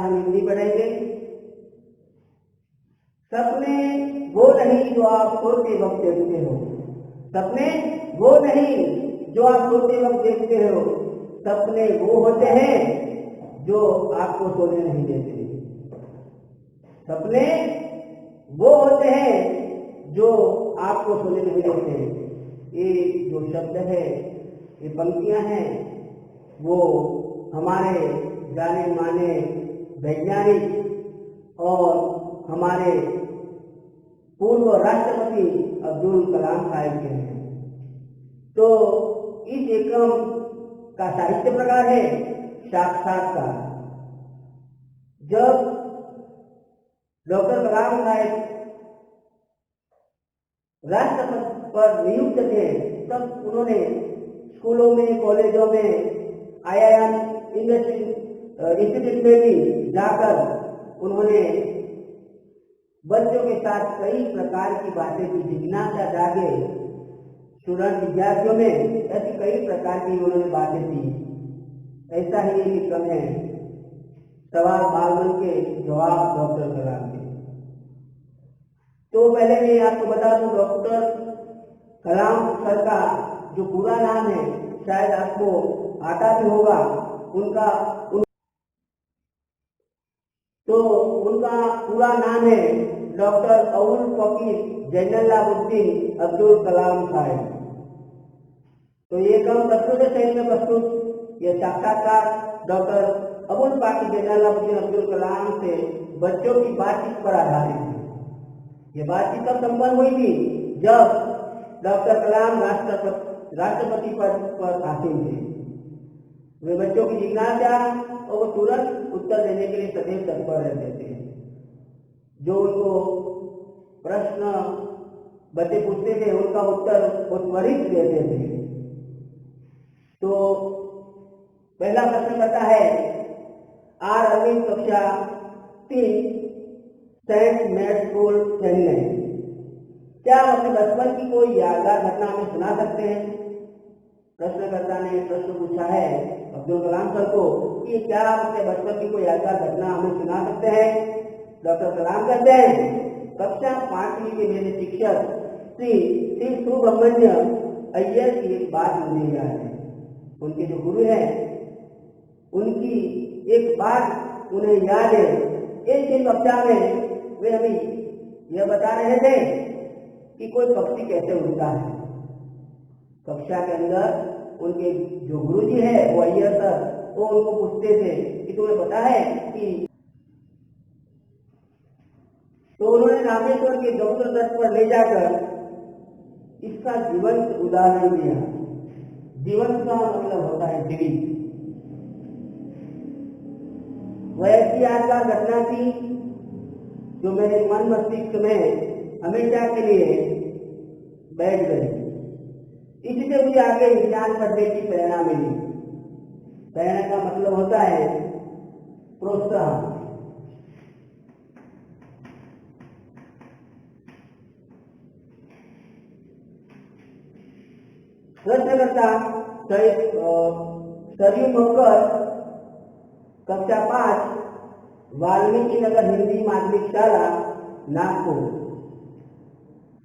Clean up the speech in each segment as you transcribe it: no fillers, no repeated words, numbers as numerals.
हम हिंदी पढ़ेंगे। सपने वो नहीं जो आप सोते वक्त देखते हो, सपने वो नहीं जो आप सोते वक्त देखते हो, सपने वो होते हैं जो आपको सोने नहीं देते। सपने वो होते हैं जो आपको सोने नहीं देते। ये जो शब्द है, ये पंक्तियां हैं, वो हमारे जाने माने वैज्ञानिक और हमारे पूर्व राष्ट्रपति अब्दुल कलाम साहब के हैं। तो इस एकम का साहित्य प्रकार है साक्षात्कार। जब डॉक्टर कलाम साहब राष्ट्रपति पर नियुक्त थे, तब उन्होंने स्कूलों में, कॉलेजों में, IIM इंस्टीट्यूट में भी जाकर उन्होंने बच्चों के साथ कई प्रकार की बातें की। जिज्ञासा जागे स्टूडेंट विद्यार्थियों में, ऐसी कई प्रकार की उन्होंने बातें की। ऐसा ही एक क्रम है सवाल बालमन के जवाब डॉक्टर कलाम के। तो पहले मैं आपको बता दूं, डॉक्टर कलाम सर का जो पूरा नाम है, शायद आपको आता भी होगा। उनका पूरा नाम है डॉक्टर अबुल फकीर जैनुलाब्दीन अब्दुल कलाम साहब। तो ये कम प्रस्तुत है शैली में प्रस्तुत यह साक्षात्कार डॉक्टर अबुल फकीर जैनुलाब्दीन अब्दुल कलाम से बच्चों की बातचीत पर आधारित है। ये बातचीत कब संपन्न हुई थी? जब डॉक्टर कलाम राष्ट्रपति पद पर आसीन थे। वे बच्चों की जिज्ञासा और वो तुरंत उत्तर देने के लिए सदैव तत्पर रहते थे। जो उनको प्रश्न बच्चे पूछते थे, उनका उत्तर वो त्वरित देते थे। तो पहला प्रश्न करता है आर अरविंद, कक्षा 3, सेंट मेड स्कूल, चेन्नई। क्या आप अपने बचपन की कोई यादगार घटना हमें सुना सकते हैं? प्रश्नकर्ता ने प्रश्न पूछा है अब्दुल कलाम सर को कि क्या आप अपने बचपन की कोई यादगार घटना हमें सुना सकते हैं? डॉक्टर कलाम कहते हैं कक्षा 5वीं के मेरे शिक्षक श्री सुब्रमण्य अय्यर की एक बात मुझे याद है। उनके जो गुरु हैं, उनकी एक बात उन्हें याद है। एक दिन कक्षा में वे हमें यह बता रहे थे कि कोई पक्षी कैसे उड़ता है। कक्षा के अंदर उनके जो गुरुजी है वो अय्यर सर, वो उनको पूछते थे कि तुम्हें पता है कि, तो उन्होंने रामेश्वर के समुद्र तट पर ले जाकर इसका जीवंत उदाहरण दिया। जीवंत का मतलब होता है जीवित। वह ऐसी यादगार घटना थी जो मेरे मन मस्तिष्क में हमेशा के लिए बैठ गई। इससे मुझे आगे विज्ञान पढ़ने की प्रेरणा मिली। प्रेरणा का मतलब होता है प्रोत्साहन। प्रश्नकर्ता सरयू मक्कर, कक्षा 5, वाल्मीकि नगर हिंदी माध्यमिक शाला, नागपुर।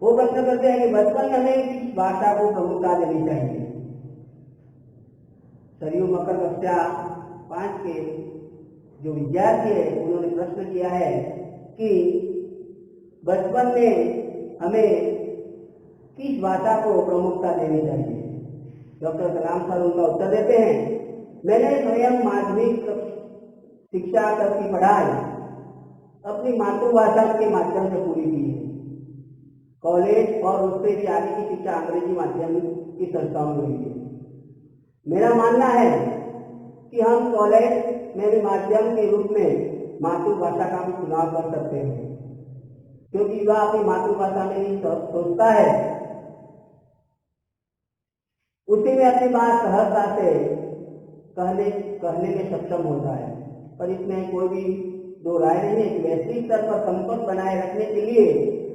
वो प्रश्न करते हैं कि बचपन में हमें किस भाषा को प्रमुखता देनी चाहिए? सरयू मक्कर कक्षा 5 के जो विद्यार्थी है, उन्होंने प्रश्न किया है कि बचपन में हमें किस भाषा को प्रमुखता देनी चाहिए? डॉक्टर कलाम सर उनका उत्तर देते हैं मैंने स्वयं माध्यमिक शिक्षा तक की पढ़ाई अपनी मातृभाषा के माध्यम से पूरी की है। कॉलेज और उससे भी आगे की शिक्षा अंग्रेजी माध्यम की संस्थाओं में हुई है। मेरा मानना है कि हम कॉलेज में भी माध्यम के रूप में मातृभाषा का भी चुनाव कर सकते हैं, क्योंकि वह अपनी मातृभाषा में ही सोचता है, उसी में अपनी बात सहजता से कहने में सक्षम होता है। पर इसमें कोई भी दो राय नहीं है कि वैश्विक स्तर पर संपर्क बनाए रखने के लिए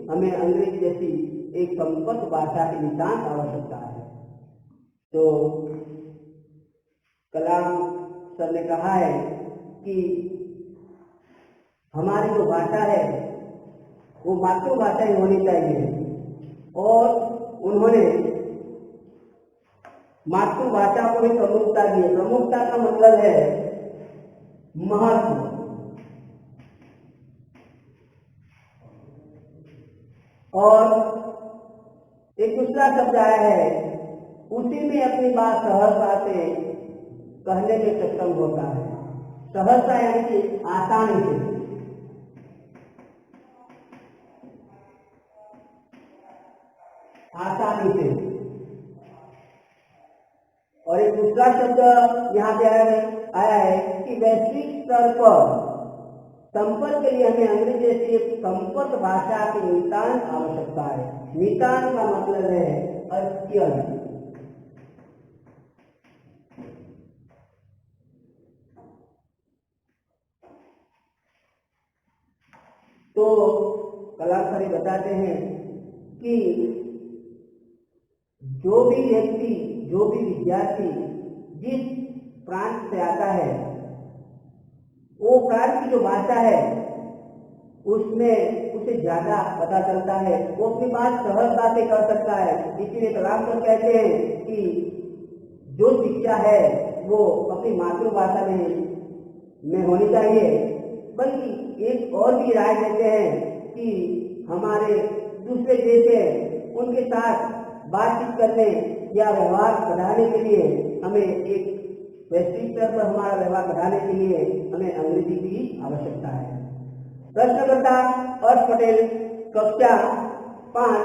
हमें अंग्रेजी जैसी एक संपर्क भाषा की नितांत आवश्यकता है। तो कलाम सर ने कहा है कि हमारी जो भाषा है वो मातृभाषा ही होनी चाहिए, और उन्होंने मातृभाषा को ही प्रमुखता दी। प्रमुखता का मतलब है महत्व। और एक दूसरा शब्द आया है, उसी में अपनी बात सहजता से कहने में सक्षम होता है। सहजता यानी कि आसानी से। आसानी से। और एक दूसरा शब्द यहाँ पे आया है कि वैश्विक स्तर पर संपर्क के लिए हमें अंग्रेजी जैसी संपर्क भाषा की नितांत आवश्यकता है। नितांत का मतलब है अत्यंत। तो कलाम सर बताते हैं कि जो भी व्यक्ति, जो भी विद्यार्थी जिस प्रांत से आता है, वो प्रांत की जो भाषा है उसमें उसे ज्यादा पता चलता है, वो अपनी बात सहजता से कर सकता है। इसीलिए कलाम सर कहते हैं कि जो शिक्षा है वो अपनी मातृभाषा में होनी चाहिए। बल्कि एक और भी राय देते हैं कि हमारे दूसरे देश है उनके साथ बातचीत करने या व्यवहार बढ़ाने के लिए हमें एक वैश्विक स्तर पर हमारा व्यवहार बढ़ाने के लिए हमें अंग्रेजी की आवश्यकता है। प्रश्नकर्ता हर्ष पटेल, कक्षा 5,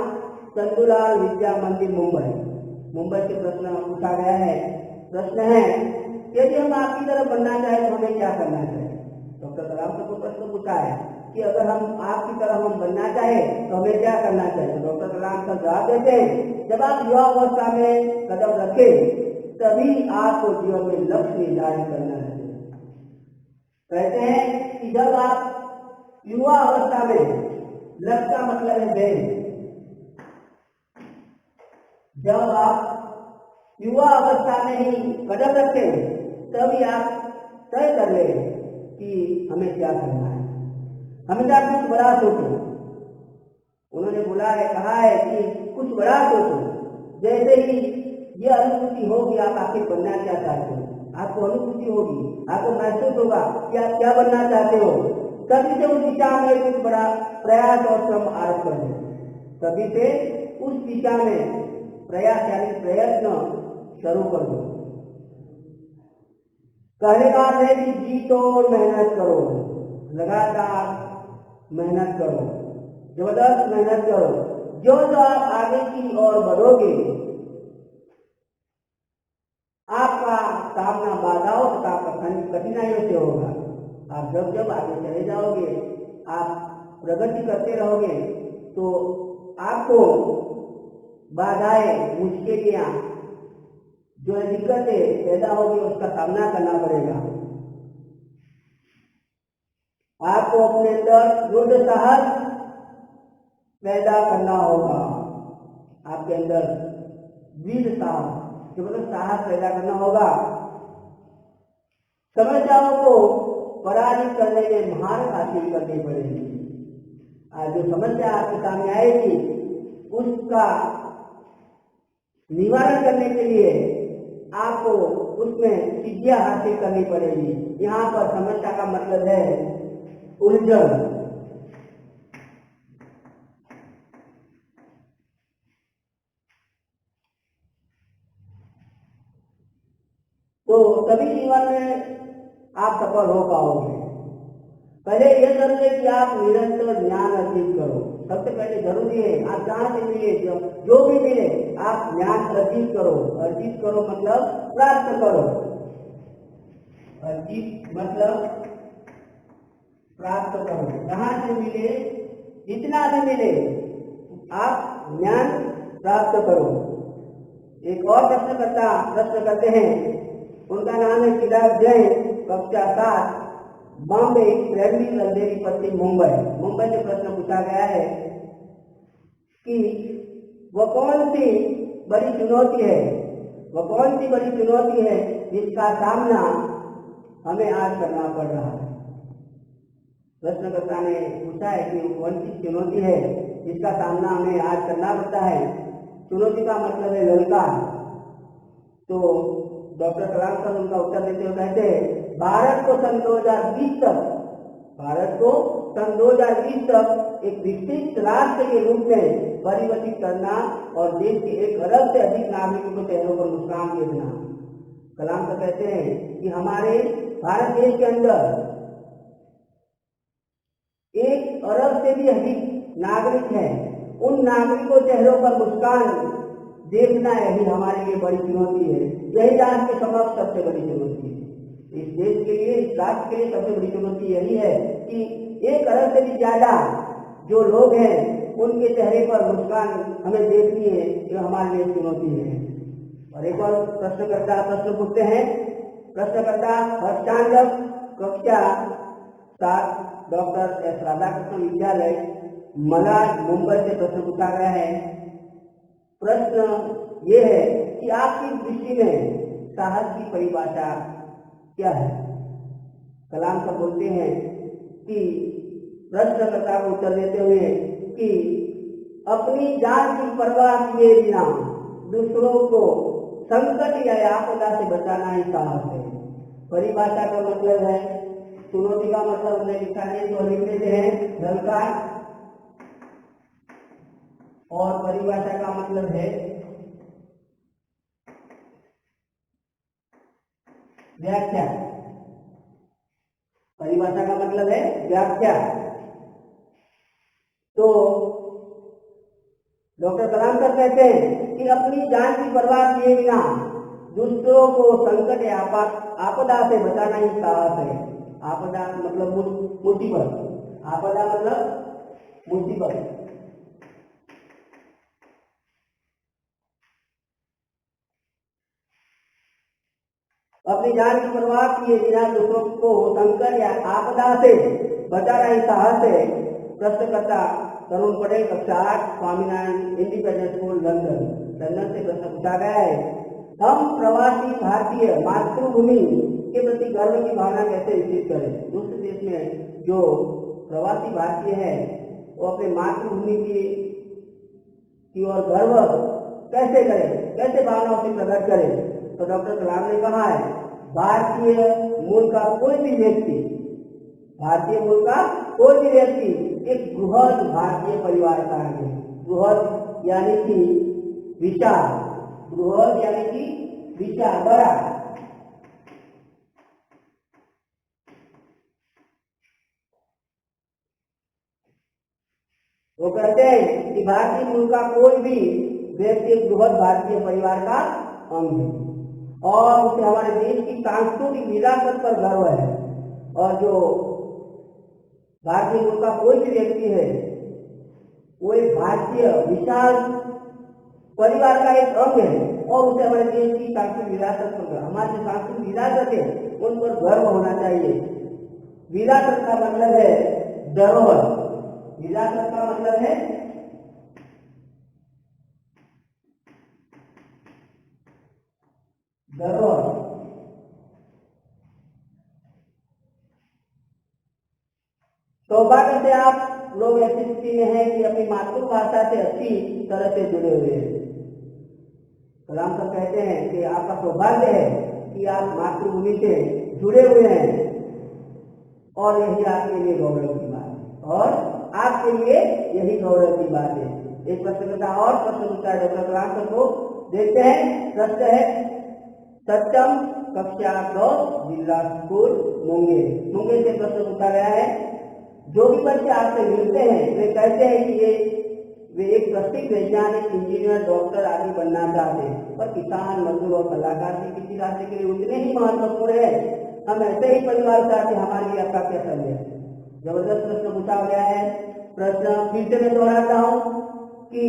चंदूलाल विद्या मंदिर, मुंबई। मुंबई से प्रश्न पूछा गया है। प्रश्न है, यदि हम आपकी तरह बनना चाहें तो हमें क्या करना चाहिए? डॉक्टर कलाम सर को प्रश्न पूछा है कि अगर हम आपकी तरह हम बनना चाहें तो हमें क्या करना चाहिए? तो डॉक्टर कलाम सर जवाब देते हैं, जब आप युवा अवस्था में कदम रखें तभी आपको जीवन में लक्ष्य निर्धारित करना है। कहते हैं कि जब आप युवा अवस्था में, लक्ष्य का मतलब है बेन, जब आप युवा अवस्था में ही कदम रखें तभी आप तय कर ले कि हमें क्या करना है। हमेशा कुछ बड़ा सोचो। उन्होंने बोला है, कहा है कि कुछ बड़ा सोचो। जैसे ही यह अनुभूति होगी आप आखिर बनना क्या चाहते हो, आपको अनुभूति होगी, आपको महसूस होगा कि आप क्या बनना चाहते हो, तभी से उस दिशा में कुछ बड़ा प्रयास और श्रम आरंभ कर दो। तभी से उस दिशा में प्रयास यानी प्रयत्न शुरू कर दो। कहने का अर्थ है कि जी तोड़ मेहनत करो, लगातार मेहनत करो, जबरदस्त मेहनत करो। जो आप आगे की ओर बढ़ोगे, आपका सामना बाधाओं तथा कठिनाइयों से होगा। आप जब जब आगे चले जाओगे, आप प्रगति करते रहोगे, तो आपको बाधाएं, मुश्किलें, जो दिक्कतें पैदा होगी उसका सामना करना पड़ेगा। आपको अपने अंदर दृढ़ साहस पैदा करना होगा। आपके अंदर दृढ़ साहस, जबरदस्त साहस पैदा करना होगा। समस्याओं को पराजित करने में महारत हासिल करनी पड़ेगी। आज जो समस्या आपके सामने आएगी उसका निवारण करने के लिए आपको उसमें सिद्धियां हासिल करनी पड़ेगी। यहाँ पर समस्या का मतलब है उलझन। तो तभी जीवन में आप सफल हो पाओगे। पहले यह जरूरी है कि आप निरंतर ज्ञान अर्जित करो। सबसे पहले जरूरी है, आप जहाँ से मिले, जो भी मिले, आप ज्ञान अर्जित करो। अर्जित करो मतलब प्राप्त करो। अर्जित मतलब प्राप्त करो। जहाँ से मिले, जितना भी मिले, आप ज्ञान प्राप्त करो। एक और प्रश्न करते हैं, उनका नाम है चिराग जैन, कक्षा 7, बॉम्बे प्राइमरी अंधेरी पश्चिम, मुंबई से प्रश्न पूछा गया है कि वह कौन सी बड़ी चुनौती है जिसका सामना हमें आज करना पड़ रहा है। प्रश्नकर्ता ने पूछा है कि कौन सी चुनौती है जिसका सामना हमें आज करना पड़ता है। चुनौती का मतलब है ललकार। तो डॉक्टर कलाम साहब उनका उत्तर देते हुए कहते हैं, भारत को सन 2020 तक एक विकसित राष्ट्र के रूप में परिवर्तित करना और देश के 1 अरब से अधिक नागरिकों के चेहरों पर मुस्कान देखना। कलाम साहब कहते हैं कि हमारे भारत देश के अंदर 1 अरब से भी अधिक नागरिक हैं। उन नागरिकों चेहरों पर मुस्कान देखना यही हमारे लिए बड़ी चुनौती है। यही राष्ट्र के समक्ष सबसे बड़ी चुनौती है। इस देश के लिए, इस राष्ट्र के लिए सबसे बड़ी चुनौती यही है कि 1 अरब से भी ज्यादा जो लोग हैं उनके चेहरे पर मुस्कान हमें देखनी है। ये हमारे लिए चुनौती है। और एक और प्रश्नकर्ता प्रश्न पूछते हैं। प्रश्नकर्ता हर्षांजक, कक्षा 7, डॉक्टर एस राधाकृष्ण विद्यालय, मलाड, मुंबई से प्रश्न पूछा गया है। प्रश्न ये है कि आपकी दृष्टि में साहस की परिभाषा क्या है। कलाम साहब बोलते हैं कि प्रश्नकर्ता को उत्तर देते हुए कि अपनी जान की परवाह किए बिना दूसरों को संकट या आपदा से बचाना ही साहस है। परिभाषा का मतलब है, चुनौती का मतलब उन्हें लिखा है तो लिख लेते हैं ललकार, और परिभाषा का मतलब है व्याख्या। परिभाषा का मतलब है व्याख्या। तो डॉक्टर कलाम साहब कहते हैं कि अपनी जान की परवाह किए बिना दूसरों को संकट या आपदा से बचाना ही साहस है। आपदा मतलब मुसीबत, आपदा मतलब मुसीबत। अपनी जान की परवाह किए बिना दूसरों को संकट या आपदा से बचाना ही साहस है। प्रश्नकर्ता तरुण पटेल, कक्षा 8, स्वामीनारायण इंडिपेंडेंट स्कूल, लंदन से प्रश्न पूछा गया है। हम प्रवासी भारतीय मातृभूमि के प्रति गर्व की भावना कैसे विकसित करें। दूसरे देश में जो प्रवासी भारतीय है वो अपने मातृभूमि की ओर गर्व कैसे करें, कैसे भावनाओं से प्रकट करें। तो डॉक्टर कलाम ने कहा है, भारतीय मूल का कोई भी व्यक्ति एक बृहद भारतीय परिवार का है। बृहद यानी कि विशाल, बृहद यानी कि विशाल, बड़ा। वो कहते हैं कि भारतीय मूल का कोई भी व्यक्ति एक बृहद भारतीय परिवार का अंग है और उसे हमारे देश की सांस्कृतिक विरासत पर गर्व है। और जो भारतीय मूल का कोई भी व्यक्ति है वो एक भारतीय विशाल परिवार का एक अंग है और उसे हमारे देश की सांस्कृतिक विरासत पर, हमारी जो सांस्कृतिक विरासत है उन पर गर्व होना चाहिए। विरासत का मतलब है धरोहर। विरासत का मतलब है धरोहर। सौभाग्य से आप लोग ऐसी स्थिति में हैं कि अपनी मातृभाषा से अच्छी तरह से जुड़े हुए हैं। कलाम साहब कहते हैं कि आपका सौभाग्य है कि आप मातृभूमि से जुड़े हुए हैं और यही आपके लिए गौरव की बात है। और आपके लिए यही गौरव की बात है। एक प्रश्नकर्ता और प्रश्न पूछता है डॉक्टर कलाम साहब को, देखते हैं। प्रश्न है, सत्यम, कक्षा 10, जिला स्कूल, मुंगेर से प्रश्न पूछा गया है। जो भी बच्चे आपसे मिलते हैं वे कहते हैं कि वे एक प्रसिद्ध वैज्ञानिक, इंजीनियर, डॉक्टर आदि बनना चाहते हैं, पर किसान, मजदूर और कलाकार भी किसी राष्ट्र के लिए उतने ही महत्वपूर्ण है। हम ऐसे ही परिवार चाहते हैं, हमारे लिए आपका क्या संदेश है। जबरदस्त प्रश्न पूछा गया है। प्रश्न फिर से मैं दोहराता हूँ कि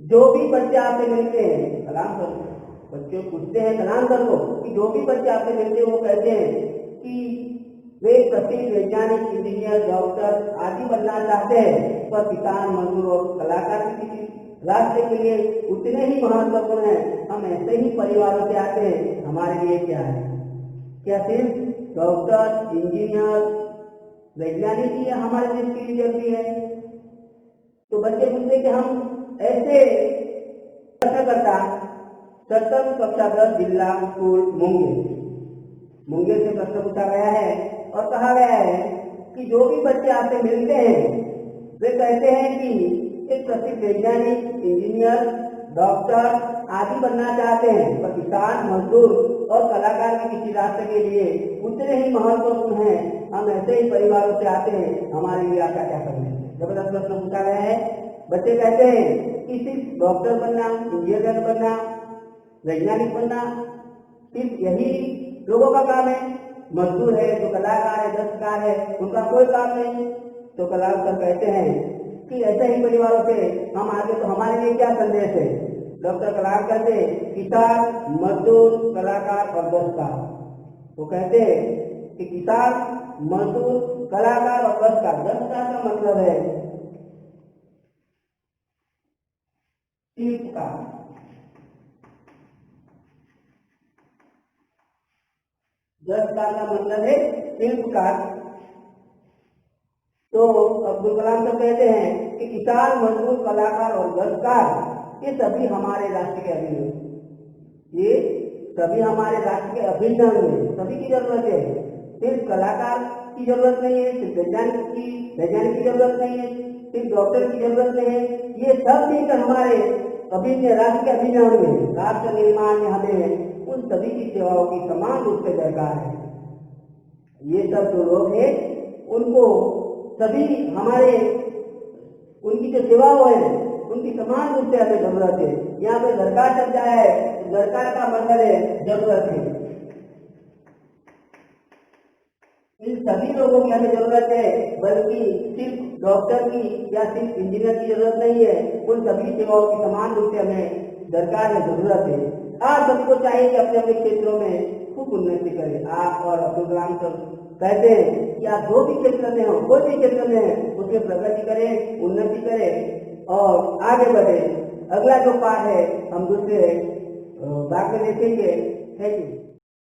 जो भी बच्चे आपसे मिलते हैं, कलाम सर बच्चे पूछते हैं कलाम सर को कि जो भी बच्चे आपसे मिलते हैं वो कहते हैं कि वे प्रसिद्ध वैज्ञानिक, इंजीनियर, डॉक्टर आदि बनना चाहते हैं, पर किसान, मजदूर और कलाकार भी किसी राष्ट्र के लिए उतने ही महत्वपूर्ण है। हम ऐसे ही परिवारों से आते हैं, हमारे लिए क्या है? क्या सिर्फ डॉक्टर, इंजीनियर वैज्ञानिक ही हमारे देश के लिए जरूरी है। तो बच्चे पूछते कि हम ऐसे कैसे करता। सप्तम कक्षा 10 जिला स्कूल मुंगेर से प्रश्न पूछा गया है और कहा गया है कि जो भी बच्चे आपसे मिलते हैं वे कहते हैं कि एक प्रसिद्ध वैज्ञानिक, इंजीनियर, डॉक्टर आदि बनना चाहते हैं, पर किसान, मजदूर और कलाकार के किसी रास्ते के लिए उतने ही महत्वपूर्ण हैं। हम ऐसे ही परिवारों से आते हैं, हमारे लिए आपका क्या करना है। जबरदस्त प्रश्न पूछा गया है। बच्चे कहते हैं कि सिर्फ डॉक्टर बनना, इंजीनियर बनना, वैज्ञानिक बनना सिर्फ यही लोगों का काम है। मजदूर है, जो कलाकार है, दस्तकार है, उनका कोई काम नहीं। तो कलाम सर कहते हैं कि ऐसे ही परिवारों से हम आगे, तो हमारे लिए क्या संदेश है। डॉक्टर कलाम कहते हैं किसान, मजदूर, कलाकार और दस्तकार। वो कहते हैं कि किसान, मजदूर, कलाकार और दस्तकार। दस्तकार का मतलब है शिल्पकार। दस्तकार का मतलब है शिल्पकार। तो अब्दुल कलाम साहब कहते हैं कि किसान, मजदूर, कलाकार और दस्तकार ये सभी हमारे राष्ट्र के अभिन्न हैं। ये सभी हमारे राष्ट्र के अभिन्न हैं, सभी की जरूरत है। सिर्फ कलाकार की जरूरत नहीं है, सिर्फ वैज्ञानिक की जरूरत नहीं है, सिर्फ डॉक्टर की जरूरत नहीं है। ये सब मिलकर हमारे अभिन्न राष्ट्र के अभिन्न अंग हैं। राष्ट्र निर्माण में हमें उन सभी की सेवाओं की समान रूप से दरकार है। ये सब जो लोग हैं उनको सभी हमारे, उनकी जो सेवाओं है उनकी समान रूप से हमें जरूरत है। यहाँ पे दरकार शब्द आया है, दरकार का मतलब है जरूरत है। इन सभी लोगों की हमें जरूरत है, बल्कि सिर्फ डॉक्टर की या सिर्फ इंजीनियर की जरूरत नहीं है। उन सभी सेवाओं की समान रूप से हमें दरकार है, जरूरत है। आप सभी को चाहिए कि अपने अपने क्षेत्रों में खूब उन्नति करें। आप और अब्दुल कलाम साहब कहते हैं कि आप जो भी क्षेत्र में हो, कोई भी क्षेत्र में है, उसमें प्रगति करें, उन्नति करें और आगे बढ़े। अगला जो पाठ है हम दूसरे भाग में देखेंगे। Thank you.